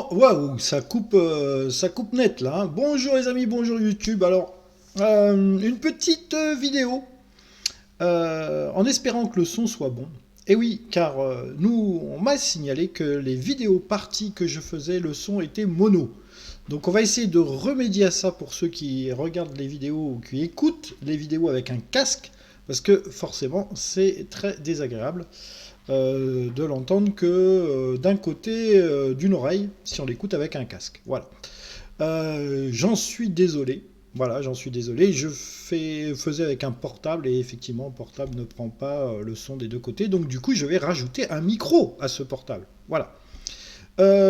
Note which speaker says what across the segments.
Speaker 1: Bon, waouh, ça coupe net là, hein. Bonjour les amis, bonjour YouTube. Alors, une petite vidéo en espérant que le son soit bon. Et oui, car nous, on m'a signalé que les vidéos parties que je faisais, le son était mono. Donc on va essayer de remédier à ça pour ceux qui regardent les vidéos ou qui écoutent les vidéos avec un casque, parce que forcément c'est très désagréable de l'entendre que d'un côté d'une oreille si on l'écoute avec un casque. Voilà. J'en suis désolé. Voilà, j'en suis désolé. Faisais avec un portable et effectivement, le portable ne prend pas le son des deux côtés. Donc du coup, je vais rajouter un micro à ce portable. Voilà.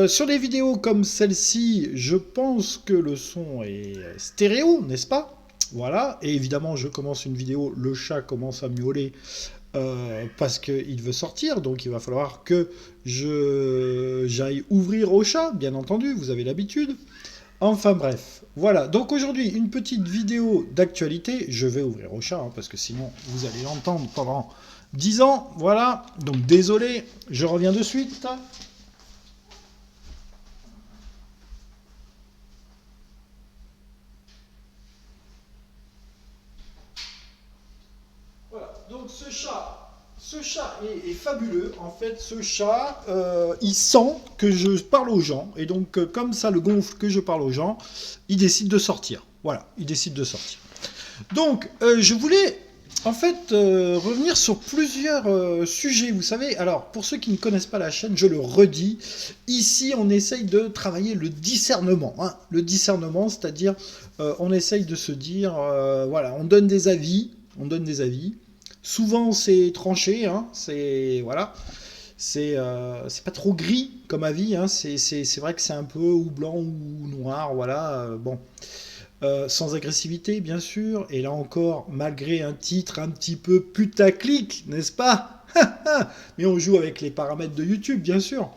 Speaker 1: Sur des vidéos comme celle-ci, je pense que le son est stéréo, n'est-ce pas? Voilà. Et évidemment, je commence une vidéo, le chat commence à miauler parce qu'il veut sortir, donc il va falloir que j'aille ouvrir au chat, bien entendu, vous avez l'habitude. Enfin bref, voilà. Donc aujourd'hui, une petite vidéo d'actualité. Je vais ouvrir au chat, hein, parce que sinon, vous allez l'entendre pendant 10 ans. Voilà. Donc désolé, je reviens de suite. Voilà. Donc ce chat est fabuleux. En fait, ce chat, il sent que je parle aux gens. Et donc, comme ça le gonfle que je parle aux gens, il décide de sortir. Voilà, il décide de sortir. Donc, je voulais en fait revenir sur plusieurs sujets. Vous savez, alors pour ceux qui ne connaissent pas la chaîne, je le redis, ici on essaye de travailler le discernement. Hein. Le discernement, c'est-à-dire on essaye de se dire, voilà, on donne des avis, on donne des avis. Souvent c'est tranché, hein, c'est voilà, c'est pas trop gris comme avis, hein, c'est vrai que c'est un peu ou blanc ou noir, voilà, bon. Sans agressivité, bien sûr, et là encore, malgré un titre un petit peu putaclic, n'est-ce pas? Mais on joue avec les paramètres de YouTube, bien sûr.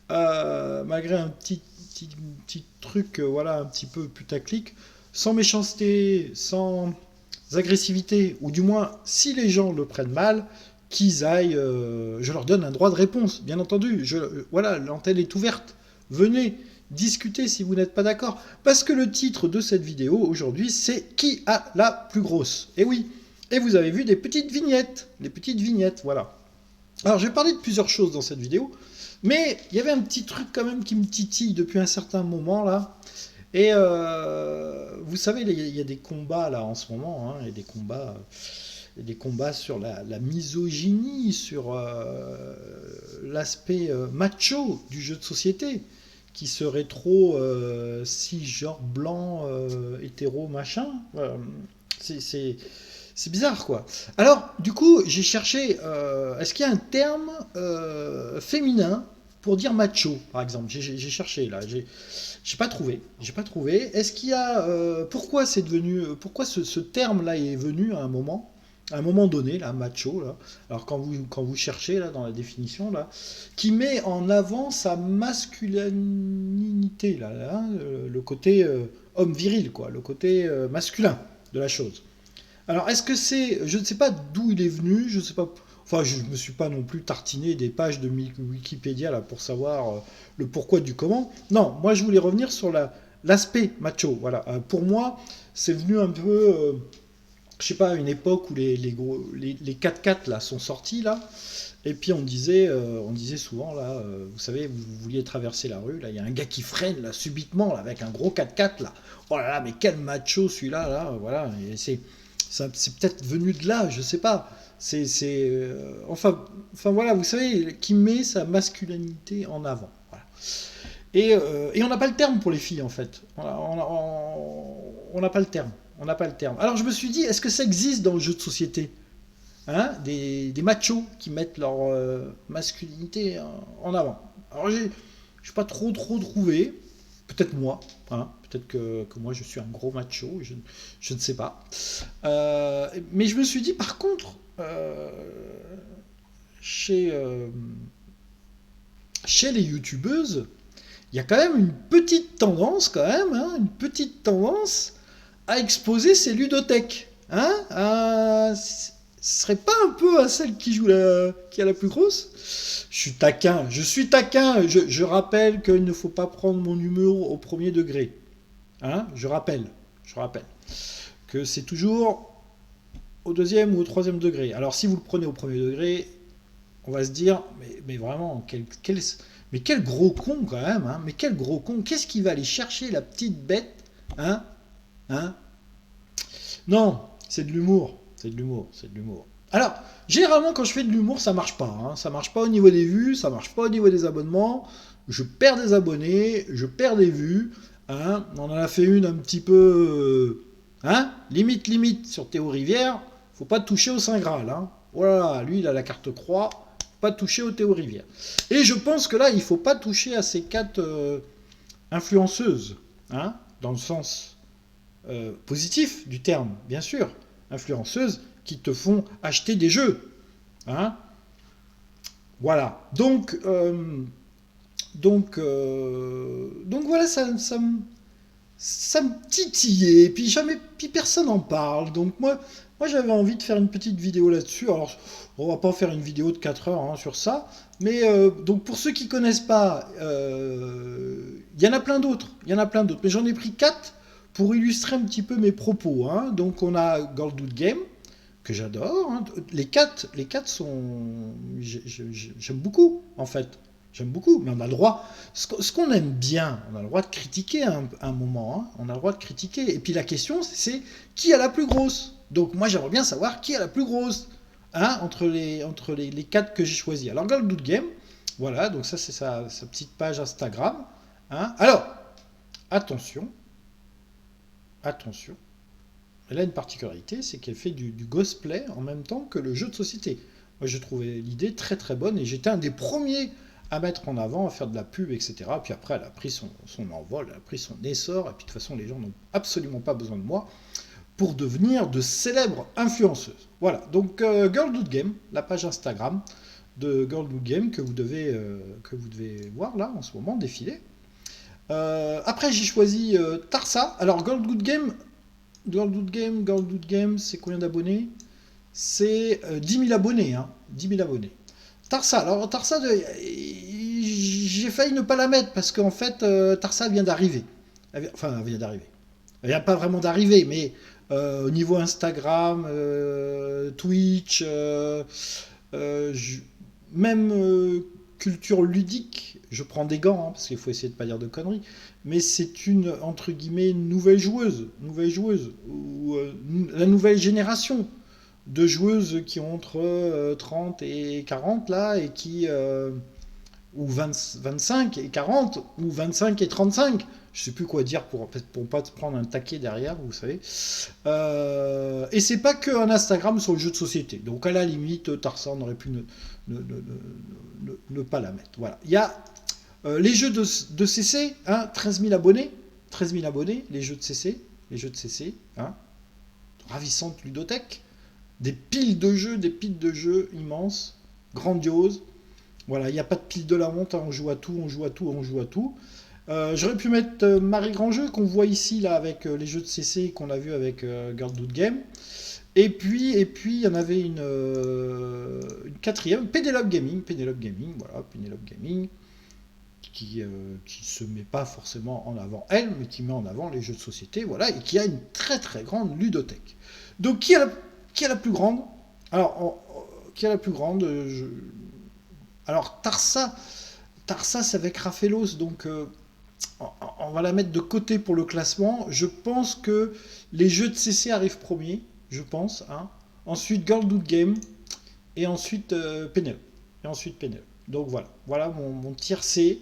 Speaker 1: Malgré un petit truc, voilà, un petit peu putaclic, sans méchanceté, sans agressivité, ou du moins, si les gens le prennent mal, qu'ils aillent, je leur donne un droit de réponse, bien entendu. Voilà, l'antenne est ouverte. Venez, discuter si vous n'êtes pas d'accord. Parce que le titre de cette vidéo aujourd'hui, c'est Qui a la plus grosse? Et oui, et vous avez vu des petites vignettes. Les petites vignettes, voilà. Alors j'ai parlé de plusieurs choses dans cette vidéo, mais il y avait un petit truc quand même qui me titille depuis un certain moment là. Et vous savez, il y a des combats là en ce moment, hein, et des combats sur la misogynie, sur l'aspect macho du jeu de société, qui serait trop cisgenre blanc, hétéro, machin. C'est bizarre, quoi. Alors, du coup, j'ai cherché, est-ce qu'il y a un terme féminin pour dire macho, par exemple? J'ai cherché, là, j'ai pas trouvé. J'ai pas trouvé. Est-ce qu'il y a, pourquoi c'est devenu, pourquoi ce terme-là est venu à un moment donné, là, macho, là. Alors quand vous cherchez là dans la définition là, qui met en avant sa masculinité là, hein, le côté homme viril quoi, le côté masculin de la chose. Alors est-ce que c'est, je ne sais pas d'où il est venu, je ne sais pas. Enfin, je me suis pas non plus tartiné des pages de Wikipédia là pour savoir le pourquoi du comment. Non, moi je voulais revenir sur l'aspect macho. Voilà, pour moi c'est venu un peu je sais pas, une époque où les 4x4 là sont sortis là, et puis on disait souvent là, vous savez, vous vouliez traverser la rue, là, il y a un gars qui freine là subitement là, avec un gros 4x4 là. Oh là là, mais quel macho celui-là là, voilà. Et c'est peut-être venu de là, je sais pas. Enfin voilà, vous savez, qui met sa masculinité en avant. Voilà. Et on n'a pas le terme pour les filles en fait. On n'a pas le terme. On n'a pas le terme. Alors je me suis dit, est-ce que ça existe dans le jeu de société, hein, des machos qui mettent leur masculinité en avant. Alors je n'ai pas trop trouvé. Peut-être moi. Hein, peut-être que moi je suis un gros macho. Je ne sais pas. Mais je me suis dit par contre, chez, chez les youtubeuses, il y a quand même une petite tendance, quand même, hein, une petite tendance à exposer ses ludothèques. Hein, ce serait pas un peu à celle qui qui a la plus grosse? Je suis taquin. Je rappelle qu'il ne faut pas prendre mon humour au premier degré. Hein, je rappelle que c'est toujours au deuxième ou au troisième degré. Alors si vous le prenez au premier degré, on va se dire, mais vraiment, mais quel gros con quand même, hein, mais quel gros con, qu'est-ce qui va aller chercher la petite bête, hein, hein? Non, c'est de l'humour, c'est de l'humour, c'est de l'humour. Alors, généralement, quand je fais de l'humour, ça marche pas. Hein. Ça marche pas au niveau des vues, ça marche pas au niveau des abonnements. Je perds des abonnés, je perds des vues. Hein. On en a fait une un petit peu, limite sur Théo Rivière. Faut pas toucher au Saint Graal. Hein. Voilà, lui, il a la carte croix. Pas toucher au Théo Rivière. Et je pense que là, il faut pas toucher à ces 4 influenceuses, hein, dans le sens positif du terme, bien sûr, influenceuses qui te font acheter des jeux. Hein, voilà. Donc voilà, ça me titillait. Et puis puis personne n'en parle. Donc moi j'avais envie de faire une petite vidéo là-dessus. Alors, on va pas faire une vidéo de 4 heures hein, sur ça. Mais donc pour ceux qui connaissent pas, il y en a plein d'autres. Il y en a plein d'autres. Mais j'en ai pris 4 pour illustrer un petit peu mes propos. Hein. Donc on a Goldwood Game, que j'adore. Hein. Les quatre sont... J'aime beaucoup, en fait. J'aime beaucoup, mais on a le droit... Ce qu'on aime bien, on a le droit de critiquer un moment. Hein. On a le droit de critiquer. Et puis la question, c'est qui a la plus grosse? Donc moi, j'aimerais bien savoir qui a la plus grosse hein, entre les 4 que j'ai choisis. Alors, Goldwood Game, voilà, donc ça, c'est sa petite page Instagram. Hein. Alors, attention, elle a une particularité, c'est qu'elle fait du cosplay en même temps que le jeu de société. Moi, je trouvais l'idée très très bonne et j'étais un des premiers à mettre en avant, à faire de la pub, etc. Puis après, elle a pris son envol, elle a pris son essor, et puis de toute façon, les gens n'ont absolument pas besoin de moi pour devenir de célèbres influenceuses. Voilà, donc Goldwood Game, la page Instagram de Goldwood Game que vous devez voir là en ce moment défiler. Après, j'ai choisi Tarsa. Alors, Goldwood Game, c'est combien d'abonnés? C'est 10 000 abonnés. Hein, 10 000 abonnés. Tarsa, alors Tarsa, j'ai failli ne pas la mettre parce qu'en fait, Tarsa vient d'arriver. Enfin, elle vient d'arriver. Elle vient pas vraiment d'arriver, mais au niveau Instagram, Twitch, même culture ludique, je prends des gants, hein, parce qu'il faut essayer de ne pas dire de conneries, mais c'est une, entre guillemets, nouvelle joueuse, ou la nouvelle génération de joueuses qui ont entre 30 et 40 là, et qui... ou 25 et 40, ou 25 et 35, je sais plus quoi dire pour pas te prendre un taquet derrière, vous savez. Et c'est pas que un Instagram sur le jeu de société. Donc à la limite, Tarsan aurait pu ne pas la mettre. Voilà. Il y a les jeux de CC, hein, 13 000 abonnés. 13 000 abonnés, les jeux de CC. Hein, ravissante ludothèque. Des piles de jeux immenses, grandioses. Voilà, il n'y a pas de pile de la honte, hein, on joue à tout. J'aurais pu mettre Marie Grandjeu, qu'on voit ici, là, avec les jeux de CC qu'on a vu avec Goldwood Game. Et puis, il y en avait une quatrième, Penelope Gaming, qui se met pas forcément en avant elle, mais qui met en avant les jeux de société, voilà, et qui a une très très grande ludothèque. Donc, qui est la plus grande? Alors, qui est la plus grande Alors, Tarsa, c'est avec Raffaellos, donc on va la mettre de côté pour le classement. Je pense que les jeux de CC arrivent premiers, je pense. Hein. Ensuite, Goldwood Game, et ensuite Penelope. Donc voilà mon tiercé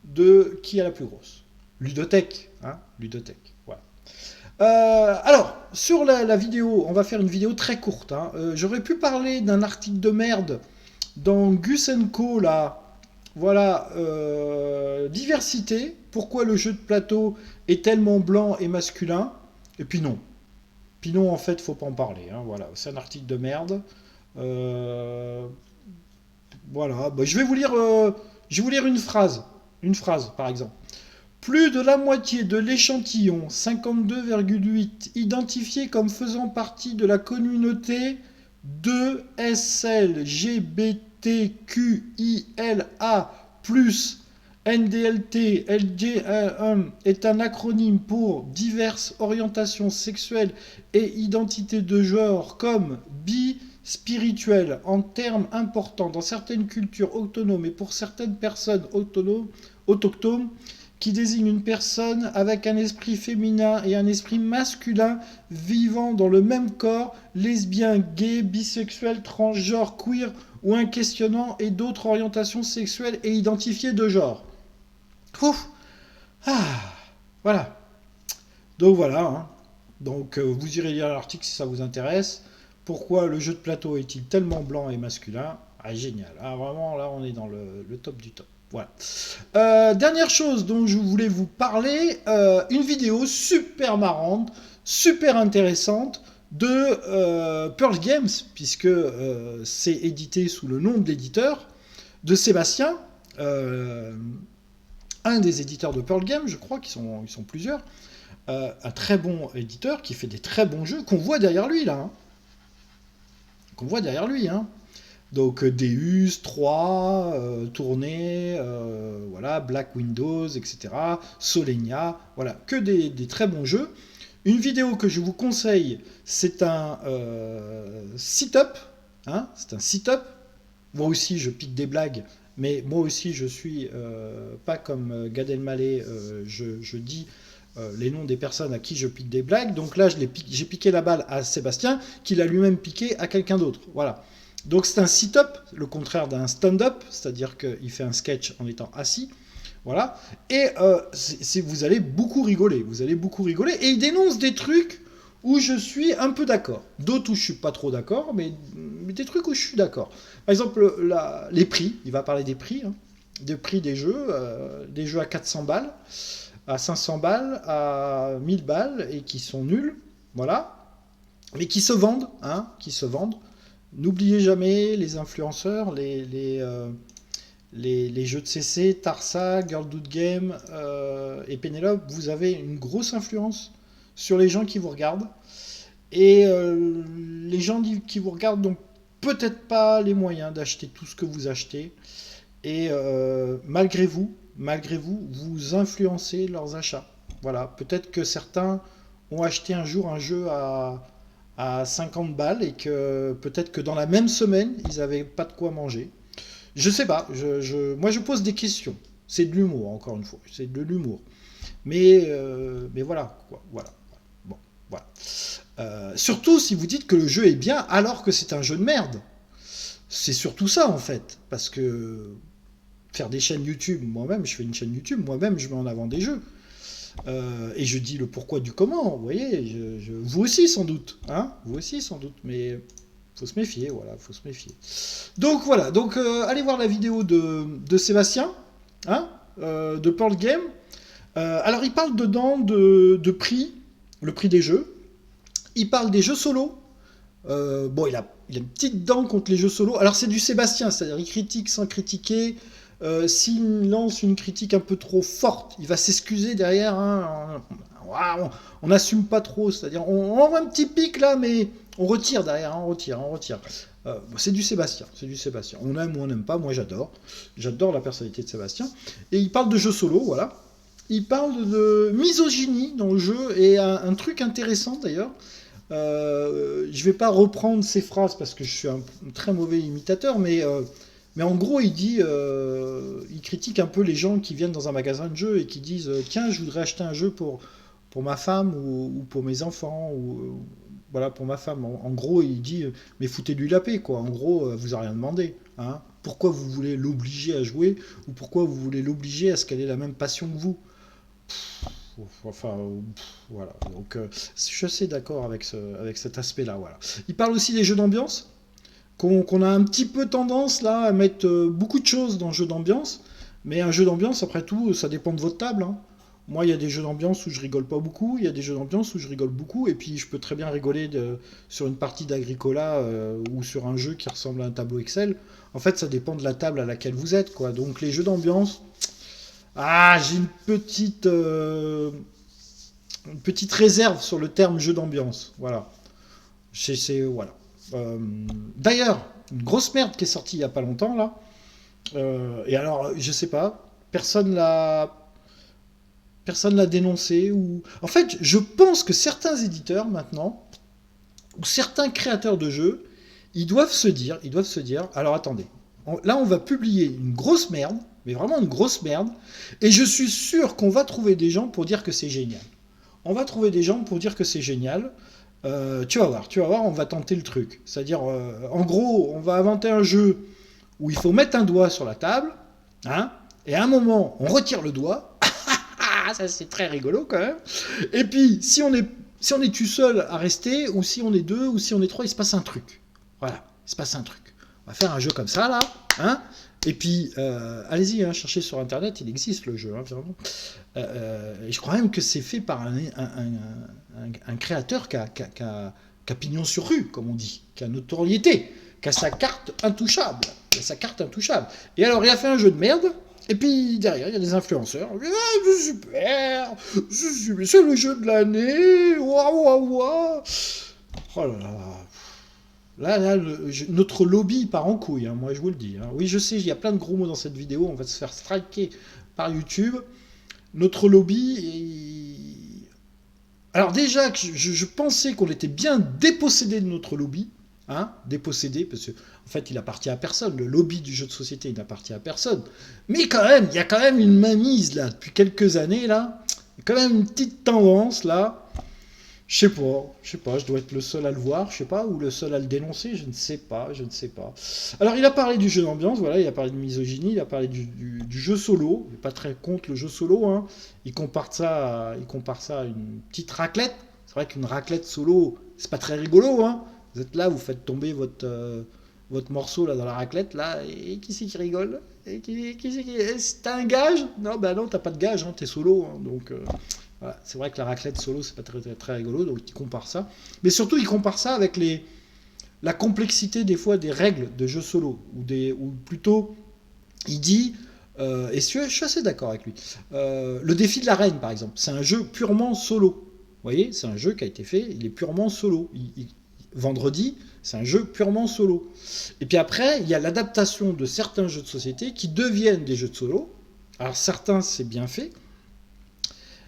Speaker 1: de qui a la plus grosse. Ludothèque, hein, ludothèque, voilà. Alors, sur la vidéo, on va faire une vidéo très courte. Hein. J'aurais pu parler d'un article de merde dans Gus & Co, là, voilà, diversité, pourquoi le jeu de plateau est tellement blanc et masculin, et puis non. En fait, faut pas en parler, hein, voilà, c'est un article de merde. Voilà, bah, je vais vous lire une phrase, par exemple. Plus de la moitié de l'échantillon, 52,8, identifié comme faisant partie de la communauté 2SLGBTQILA+, NDLT, LGM est un acronyme pour diverses orientations sexuelles et identités de genre comme bi, spirituel, en termes importants dans certaines cultures autonomes et pour certaines personnes autochtones, qui désigne une personne avec un esprit féminin et un esprit masculin vivant dans le même corps, lesbien, gay, bisexuel, transgenre, queer ou un questionnant et d'autres orientations sexuelles et identifiées de genre. Ouf. Ah, voilà. Donc voilà. Hein. Donc vous irez lire l'article si ça vous intéresse. Pourquoi le jeu de plateau est-il tellement blanc et masculin? Ah, génial. Ah, vraiment, là, on est dans le top du top. Voilà. Dernière chose dont je voulais vous parler, une vidéo super marrante, super intéressante de Pearl Games, puisque c'est édité sous le nom de l'éditeur, de Sébastien, un des éditeurs de Pearl Games, je crois qu'ils sont plusieurs, un très bon éditeur qui fait des très bons jeux qu'on voit derrière lui, là. Hein. Qu'on voit derrière lui, hein. Donc Deus, 3, Tournée, voilà, Black Windows, etc. Solenia, voilà, que des très bons jeux. Une vidéo que je vous conseille, c'est un sit-up, hein, c'est un sit-up. Moi aussi, je pique des blagues, mais moi aussi, je suis pas comme Gad Elmaleh, je dis les noms des personnes à qui je pique des blagues. Donc là, j'ai piqué la balle à Sébastien, qui l'a lui-même piqué à quelqu'un d'autre. Voilà. Donc c'est un sit-up, le contraire d'un stand-up, c'est-à-dire qu'il fait un sketch en étant assis. Voilà. Et vous allez beaucoup rigoler. Vous allez beaucoup rigoler. Et il dénonce des trucs où je suis un peu d'accord. D'autres où je suis pas trop d'accord, mais des trucs où je suis d'accord. Par exemple, les prix. Il va parler des prix. Hein, des prix des jeux à 400 balles, à 500 balles, à 1000 balles, et qui sont nuls. Voilà. Mais qui se vendent. Hein, qui se vendent. N'oubliez jamais les influenceurs, les jeux de CC, Tarsa, Girl Dude Game et Penelope, vous avez une grosse influence sur les gens qui vous regardent. Et les gens qui vous regardent n'ont peut-être pas les moyens d'acheter tout ce que vous achetez. Et malgré vous, vous influencez leurs achats. Voilà, peut-être que certains ont acheté un jour un jeu à 50 balles et que peut-être que dans la même semaine, ils n'avaient pas de quoi manger. Je sais pas, moi je pose des questions. C'est de l'humour, encore une fois, c'est de l'humour. Mais voilà, quoi, voilà. Bon, voilà. Surtout si vous dites que le jeu est bien alors que c'est un jeu de merde. C'est surtout ça en fait. Parce que faire des chaînes YouTube, moi-même, je fais une chaîne YouTube, moi-même je mets en avant des jeux. Et je dis le pourquoi du comment, vous voyez, vous aussi sans doute, hein, vous aussi sans doute, mais faut se méfier, voilà, faut se méfier. Donc voilà, donc allez voir la vidéo de Sébastien, hein, de Pearl Game. Alors il parle dedans de prix, le prix des jeux. Il parle des jeux solo. Bon, il a une petite dent contre les jeux solo. Alors c'est du Sébastien, c'est-à-dire il critique sans critiquer. S'il lance une critique un peu trop forte, il va s'excuser derrière. Hein, on n'assume pas trop, c'est-à-dire on envoie un petit pic là, mais on retire derrière, hein, on retire. C'est du Sébastien, c'est du Sébastien. On aime ou on n'aime pas, moi j'adore la personnalité de Sébastien. Et il parle de jeux solo, voilà. Il parle de misogynie dans le jeu et un truc intéressant d'ailleurs. Je vais pas reprendre ses phrases parce que je suis un très mauvais imitateur, mais en gros, il critique un peu les gens qui viennent dans un magasin de jeux et qui disent tiens, je voudrais acheter un jeu pour ma femme ou pour mes enfants ou voilà pour ma femme. En gros, il dit mais foutez-lui la paix quoi. En gros, vous a rien demandé. Hein. Pourquoi vous voulez l'obliger à jouer ou pourquoi vous voulez l'obliger à ce qu'elle ait la même passion que vous? Enfin, voilà. Donc, je suis assez d'accord avec cet aspect-là. Voilà. Il parle aussi des jeux d'ambiance. Qu'on a un petit peu tendance là à mettre beaucoup de choses dans le jeu d'ambiance, mais un jeu d'ambiance, après tout, ça dépend de votre table. Hein. Moi, il y a des jeux d'ambiance où je rigole pas beaucoup, il y a des jeux d'ambiance où je rigole beaucoup, et puis je peux très bien rigoler sur une partie d'Agricola ou sur un jeu qui ressemble à un tableau Excel. En fait, ça dépend de la table à laquelle vous êtes, quoi. Donc les jeux d'ambiance, j'ai une petite réserve sur le terme jeu d'ambiance. Voilà. Voilà. D'ailleurs, une grosse merde qui est sortie il y a pas longtemps là. Et alors, je sais pas, personne l'a dénoncé ou. En fait, je pense que certains éditeurs maintenant ou certains créateurs de jeux, ils doivent se dire, alors attendez, là on va publier une grosse merde, mais vraiment une grosse merde, et je suis sûr qu'on va trouver des gens pour dire que c'est génial. On va trouver des gens pour dire que c'est génial. Tu vas voir, on va tenter le truc. C'est-à-dire, en gros, on va inventer un jeu où il faut mettre un doigt sur la table, hein, et à un moment, on retire le doigt. Ah, ça c'est très rigolo quand même. Et puis, si on est tout seul à rester, ou si on est deux, ou si on est trois, il se passe un truc. Voilà, il se passe un truc. On va faire un jeu comme ça, là. Hein. Et puis, allez-y, hein, cherchez sur Internet, il existe le jeu, hein, vraiment. Et je crois même que c'est fait par un créateur qui a pignon sur rue, comme on dit, qui a notoriété, qui a sa carte intouchable. Qui a sa carte intouchable. Et alors, il a fait un jeu de merde. Et puis derrière, il y a des influenceurs. Ah, c'est super, c'est le jeu de l'année. Waouh, waouh, waouh. Oh là là. Notre lobby part en couille, hein, moi je vous le dis. Hein. Oui, je sais, il y a plein de gros mots dans cette vidéo. On va se faire striker par YouTube. Notre lobby. Alors déjà, je pensais qu'on était bien dépossédé de notre lobby. Hein, dépossédé, parce que en fait il appartient à personne, le lobby du jeu de société il n'appartient à personne, mais quand même, il y a quand même une mainmise là, depuis quelques années là, il y a quand même une petite tendance là, je sais pas, je dois être le seul à le voir, je sais pas, ou le seul à le dénoncer, je ne sais pas, je ne sais pas. Alors il a parlé du jeu d'ambiance, voilà, il a parlé de misogynie, il a parlé du jeu solo, il n'est pas très contre le jeu solo, hein. Il compare ça à une petite raclette, c'est vrai qu'une raclette solo, c'est pas très rigolo, hein. Vous êtes là, vous faites tomber votre morceau là dans la raclette, là, et qui c'est qui rigole? Et qui c'est qui... T'as un gage? Non, bah non, t'as pas de gage, hein, t'es solo, hein, donc... Voilà. C'est vrai que la raclette solo, c'est pas très rigolo, donc il compare ça. Mais surtout, il compare ça avec la complexité des fois des règles de jeu solo, ou plutôt, il dit, et je suis assez d'accord avec lui, le défi de la reine, par exemple, c'est un jeu purement solo. Vous voyez, c'est un jeu qui a été fait, il est purement solo. Vendredi, c'est un jeu purement solo. Et puis après, il y a l'adaptation de certains jeux de société qui deviennent des jeux de solo. Alors certains, c'est bien fait.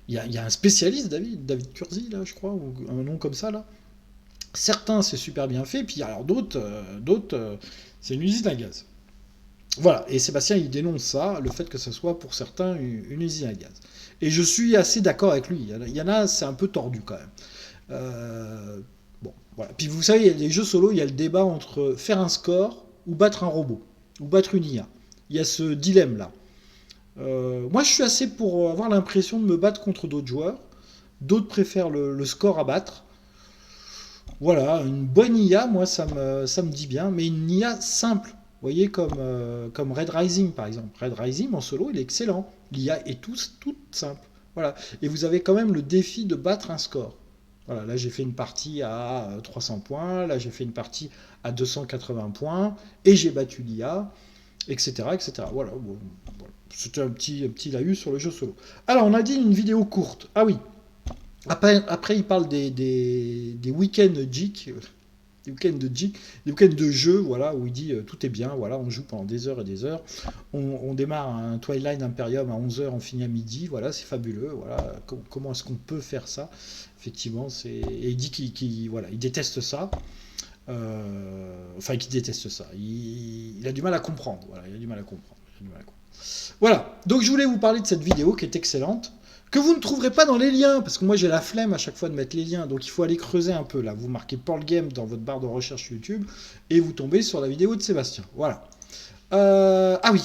Speaker 1: Il y a un spécialiste, David Curzi, là, je crois, ou un nom comme ça, là. Certains, c'est super bien fait, puis alors d'autres, c'est une usine à gaz. Voilà, et Sébastien, il dénonce ça, le fait que ce soit pour certains une usine à gaz. Et je suis assez d'accord avec lui. Il y en a, c'est un peu tordu quand même. Bon, voilà. Puis vous savez, il y a les jeux solo, il y a le débat entre faire un score ou battre un robot, ou battre une IA. Il y a ce dilemme-là. Moi, je suis assez pour avoir l'impression de me battre contre d'autres joueurs. D'autres préfèrent le score à battre. Voilà, une bonne IA, moi, ça me dit bien, mais une IA simple. Vous voyez, comme Red Rising, par exemple. Red Rising, en solo, il est excellent. L'IA est toute simple. Voilà. Et vous avez quand même le défi de battre un score. Voilà, là, j'ai fait une partie à 300 points. Là, j'ai fait une partie à 280 points. Et j'ai battu l'IA, etc., etc. Voilà. Bon, voilà. C'était un petit laïus sur le jeu solo. Alors, on a dit une vidéo courte. Ah oui. Après il parle des week-ends geek, des week-ends de jeu, voilà, où il dit tout est bien, voilà, on joue pendant des heures et des heures. On démarre un Twilight Imperium à 11 heures, on finit à midi, voilà, c'est fabuleux, voilà. Comment est-ce qu'on peut faire ça? Effectivement, et il dit voilà, il déteste ça. Enfin, qu'il déteste ça. Il a du mal à comprendre, voilà, il a du mal à comprendre. Voilà, donc je voulais vous parler de cette vidéo qui est excellente, que vous ne trouverez pas dans les liens, parce que moi j'ai la flemme à chaque fois de mettre les liens, donc il faut aller creuser un peu là. Vous marquez Pearl Game dans votre barre de recherche YouTube, et vous tombez sur la vidéo de Sébastien. Voilà. Ah oui,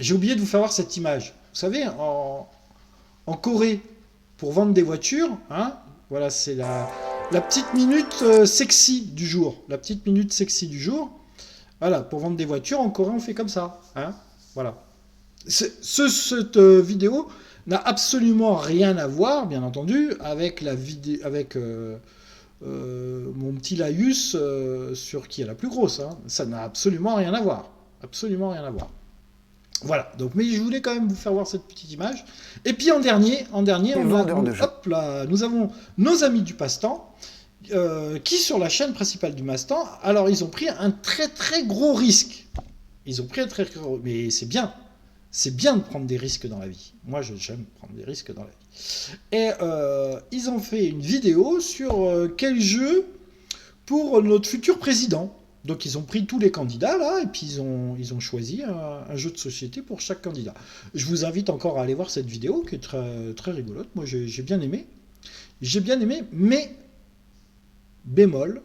Speaker 1: j'ai oublié de vous faire voir cette image. Vous savez, en Corée, pour vendre des voitures, hein, voilà, c'est la petite minute sexy du jour. La petite minute sexy du jour. Voilà, pour vendre des voitures, en Corée, on fait comme ça. Hein, voilà. Cette vidéo n'a absolument rien à voir, bien entendu, avec mon petit laïus sur qui est la plus grosse. Hein. Ça n'a absolument rien à voir. Absolument rien à voir. Voilà, donc, mais je voulais quand même vous faire voir cette petite image. Et puis en dernier, nous avons nos amis du passe-temps qui sur la chaîne principale du Mastan, alors ils ont pris un très très gros risque. Ils ont pris un très gros, mais c'est bien. C'est bien de prendre des risques dans la vie. Moi, j'aime prendre des risques dans la vie. Et ils ont fait une vidéo sur quel jeu pour notre futur président. Donc ils ont pris tous les candidats là et puis ils ont choisi un jeu de société pour chaque candidat. Je vous invite encore à aller voir cette vidéo qui est très, très rigolote. Moi j'ai bien aimé. J'ai bien aimé, mais bémol.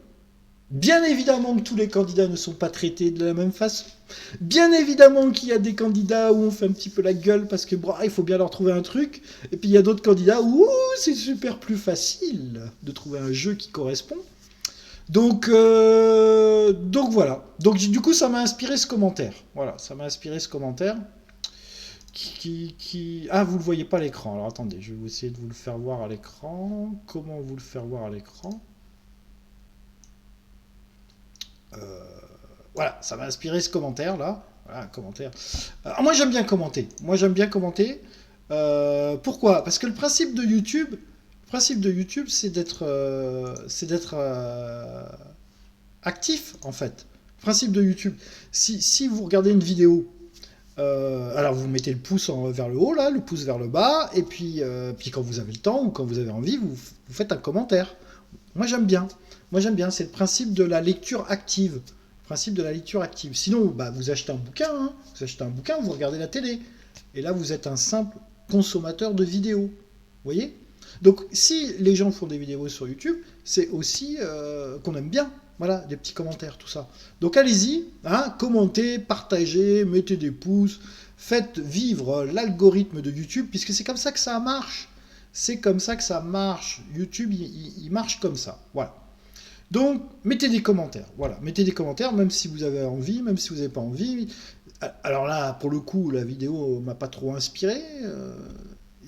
Speaker 1: Bien évidemment que tous les candidats ne sont pas traités de la même façon. Bien évidemment qu'il y a des candidats où on fait un petit peu la gueule parce que il faut bien leur trouver un truc. Et puis il y a d'autres candidats où c'est super plus facile de trouver un jeu qui correspond. Donc voilà. Donc du coup, ça m'a inspiré ce commentaire. Voilà, ça m'a inspiré ce commentaire. Ah, vous le voyez pas à l'écran. Alors attendez, je vais essayer de vous le faire voir à l'écran. Comment vous le faire voir à l'écran? Voilà, ça m'a inspiré ce commentaire là. Voilà, un commentaire. Alors moi j'aime bien commenter. Pourquoi? Parce que le principe de YouTube, c'est d'être actif en fait. Le principe de YouTube. Si vous regardez une vidéo, alors vous mettez le pouce vers le haut là, le pouce vers le bas, et puis quand vous avez le temps ou quand vous avez envie, vous faites un commentaire. Moi j'aime bien. C'est le principe de la lecture active. Sinon, vous achetez un bouquin, hein. Vous regardez la télé. Et là, vous êtes un simple consommateur de vidéos. Vous voyez? Donc, si les gens font des vidéos sur YouTube, c'est aussi qu'on aime bien. Voilà, des petits commentaires, tout ça. Donc, allez-y, hein, commentez, partagez, mettez des pouces, faites vivre l'algorithme de YouTube, puisque c'est comme ça que ça marche. YouTube, il marche comme ça. Voilà. Donc, mettez des commentaires. Voilà, mettez des commentaires, même si vous avez envie, même si vous n'avez pas envie. Alors là, pour le coup, la vidéo m'a pas trop inspiré.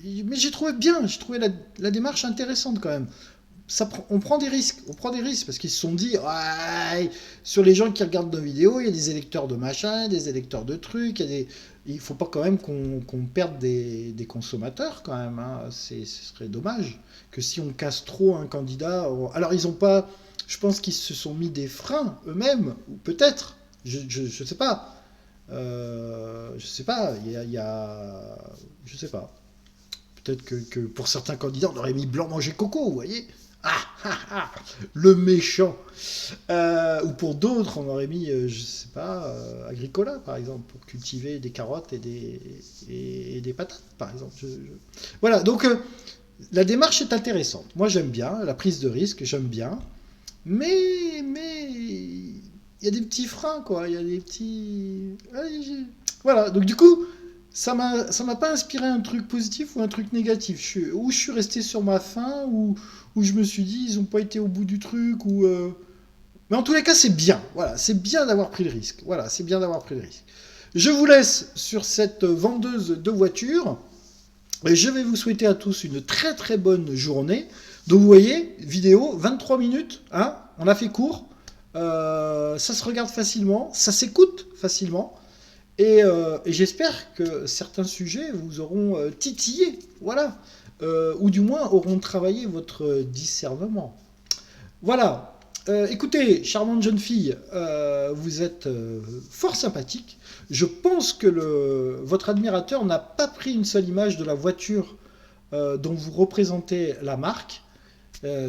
Speaker 1: Mais j'ai trouvé la démarche intéressante quand même. On prend des risques. Parce qu'ils se sont dit, ouais, sur les gens qui regardent nos vidéos, il y a des électeurs de machin, des électeurs de trucs. Il faut pas quand même qu'on perde des consommateurs quand même. Hein. Ce serait dommage que si on casse trop un candidat. Alors ils ont pas. Je pense qu'ils se sont mis des freins eux-mêmes, ou peut-être. Je sais pas. Je sais pas. Je sais pas. Peut-être que pour certains candidats, on aurait mis blanc manger coco, vous voyez. Le méchant. Ou pour d'autres, on aurait mis, je sais pas, Agricola, par exemple, pour cultiver des carottes et des patates, par exemple. Voilà, donc la démarche est intéressante. Moi, j'aime bien la prise de risque, j'aime bien. Mais il y a des petits freins, quoi. Il y a des petits... Voilà, donc du coup, ça m'a pas inspiré un truc positif ou un truc négatif. Je suis resté sur ma faim, ou je me suis dit, ils ont pas été au bout du truc, mais en tous les cas, c'est bien. Voilà, c'est bien d'avoir pris le risque. Je vous laisse sur cette vendeuse de voitures. Et je vais vous souhaiter à tous une très très bonne journée. Donc vous voyez, vidéo, 23 minutes, hein, on a fait court. Ça se regarde facilement, ça s'écoute facilement. Et j'espère que certains sujets vous auront titillé, voilà. Ou du moins auront travaillé votre discernement. Voilà. Écoutez, charmante jeune fille, vous êtes fort sympathique. Je pense que votre admirateur n'a pas pris une seule image de la voiture dont vous représentez la marque.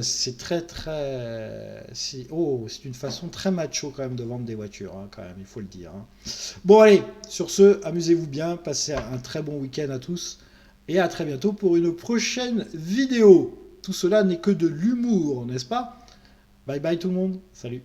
Speaker 1: C'est très très... C'est une façon très macho quand même de vendre des voitures, hein, quand même, il faut le dire. Hein. Bon allez, sur ce, amusez-vous bien, passez un très bon week-end à tous, et à très bientôt pour une prochaine vidéo. Tout cela n'est que de l'humour, n'est-ce pas? Bye bye tout le monde, salut.